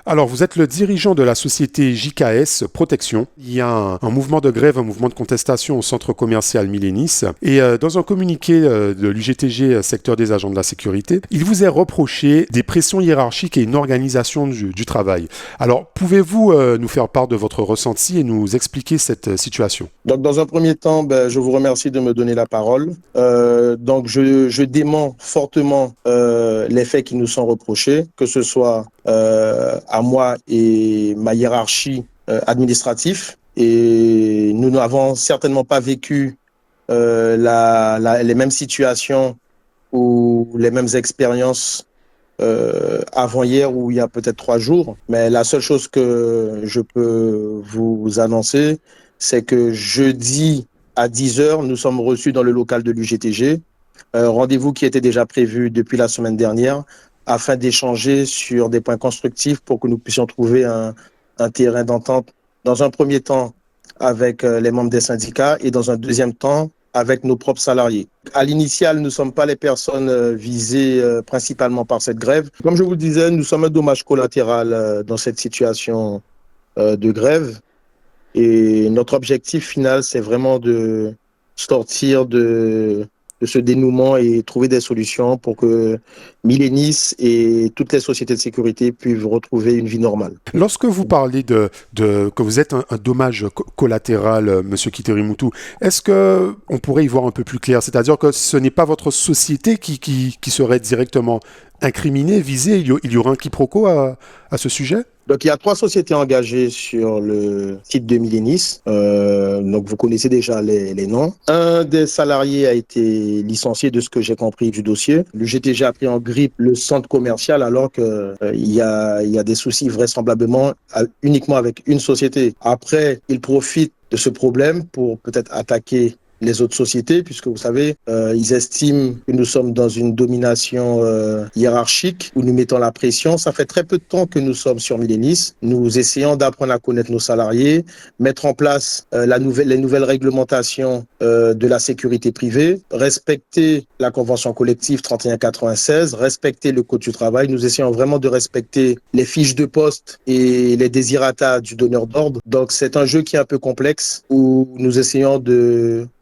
Alors, vous êtes le dirigeant de la société JKS Protection. Il y a un mouvement de grève, un mouvement de contestation au centre commercial Millénis. Et dans un communiqué de l'UGTG, secteur des agents de la sécurité, il vous est reproché des pressions hiérarchiques et une organisation du travail. Alors, pouvez-vous nous faire part de votre ressenti et nous expliquer cette situation? Donc, dans un premier temps, je vous remercie de me donner la parole. Je dément fortement les faits qui nous sont reprochés, que ce soit à moi et ma hiérarchie administrative. Et nous n'avons certainement pas vécu les mêmes situations ou les mêmes expériences avant-hier ou il y a peut-être 3 jours. Mais la seule chose que je peux vous annoncer, c'est que jeudi à 10 heures, nous sommes reçus dans le local de l'UGTG, rendez-vous qui était déjà prévu depuis la semaine dernière, afin d'échanger sur des points constructifs pour que nous puissions trouver un terrain d'entente, dans un premier temps avec les membres des syndicats et dans un deuxième temps avec nos propres salariés. À l'initiale, nous ne sommes pas les personnes visées principalement par cette grève. Comme je vous le disais, nous sommes un dommage collatéral dans cette situation de grève. Et notre objectif final, c'est vraiment de sortir de ce dénouement et trouver des solutions pour que Millénis et toutes les sociétés de sécurité puissent retrouver une vie normale. Lorsque vous parlez que vous êtes un dommage collatéral, Monsieur Kiteri-Moutou, est-ce que on pourrait y voir un peu plus clair? C'est-à-dire que ce n'est pas votre société qui serait directement incriminée, visée, il y aura un quiproquo à ce sujet? Donc, il y a 3 sociétés engagées sur le site de Millénis. Donc, vous connaissez déjà les noms. Un des salariés a été licencié de ce que j'ai compris du dossier. Le GTG a pris en grippe le centre commercial alors que il y a des soucis vraisemblablement uniquement avec une société. Après, il profite de ce problème pour peut-être attaquer les autres sociétés, puisque vous savez, ils estiment que nous sommes dans une domination hiérarchique où nous mettons la pression. Ça fait très peu de temps que nous sommes sur Millénis. Nous essayons d'apprendre à connaître nos salariés, mettre en place les nouvelles réglementations de la sécurité privée, respecter la convention collective 3196, respecter le code du travail. Nous essayons vraiment de respecter les fiches de poste et les désirata du donneur d'ordre. Donc, c'est un jeu qui est un peu complexe où nous essayons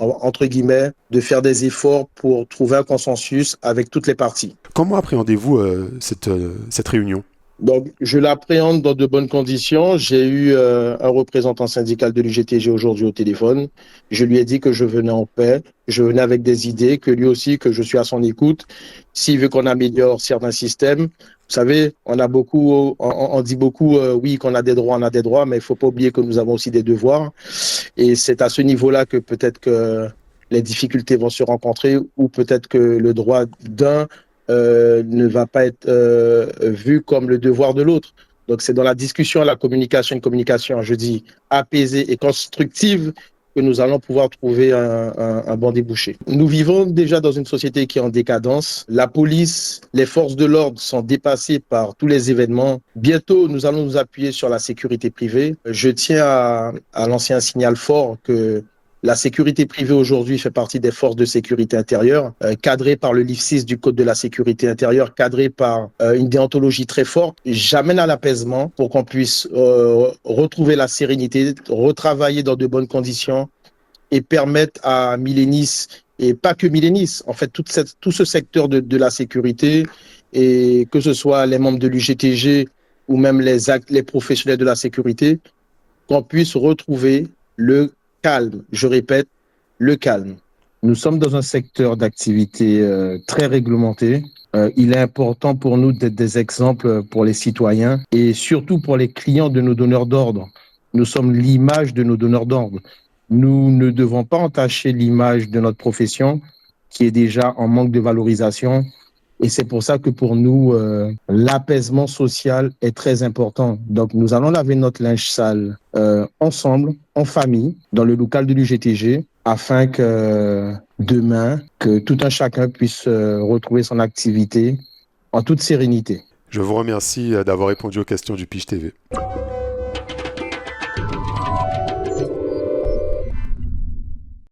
entre guillemets, de faire des efforts pour trouver un consensus avec toutes les parties. Comment appréhendez-vous cette réunion? Donc, je l'appréhende dans de bonnes conditions. J'ai eu un représentant syndical de l'UGTG aujourd'hui au téléphone. Je lui ai dit que je venais en paix, je venais avec des idées, que lui aussi, que je suis à son écoute. S'il veut qu'on améliore certains systèmes, vous savez, on dit beaucoup, oui, qu'on a des droits, on a des droits, mais il ne faut pas oublier que nous avons aussi des devoirs. Et c'est à ce niveau-là que peut-être que les difficultés vont se rencontrer ou peut-être que le droit d'un ne va pas être vu comme le devoir de l'autre. Donc, c'est dans la discussion, la communication, une communication, je dis, apaisée et constructive que nous allons pouvoir trouver un bon débouché. Nous vivons déjà dans une société qui est en décadence. La police, les forces de l'ordre sont dépassées par tous les événements. Bientôt, nous allons nous appuyer sur la sécurité privée. Je tiens à lancer un signal fort que la sécurité privée aujourd'hui fait partie des forces de sécurité intérieure, cadrée par le livre 6 du Code de la sécurité intérieure, cadrée par une déontologie très forte. J'amène à l'apaisement pour qu'on puisse retrouver la sérénité, retravailler dans de bonnes conditions et permettre à Millénis, et pas que Millénis, en fait tout ce secteur de la sécurité, et que ce soit les membres de l'UGTG ou même les professionnels de la sécurité, qu'on puisse retrouver le calme, je répète, le calme. Nous sommes dans un secteur d'activité très réglementé. Il est important pour nous d'être des exemples pour les citoyens et surtout pour les clients de nos donneurs d'ordre. Nous sommes l'image de nos donneurs d'ordre. Nous ne devons pas entacher l'image de notre profession qui est déjà en manque de valorisation. Et c'est pour ça que pour nous, l'apaisement social est très important. Donc, nous allons laver notre linge sale ensemble, en famille, dans le local de l'UGTG, afin que demain, que tout un chacun puisse retrouver son activité en toute sérénité. Je vous remercie d'avoir répondu aux questions du Pige TV.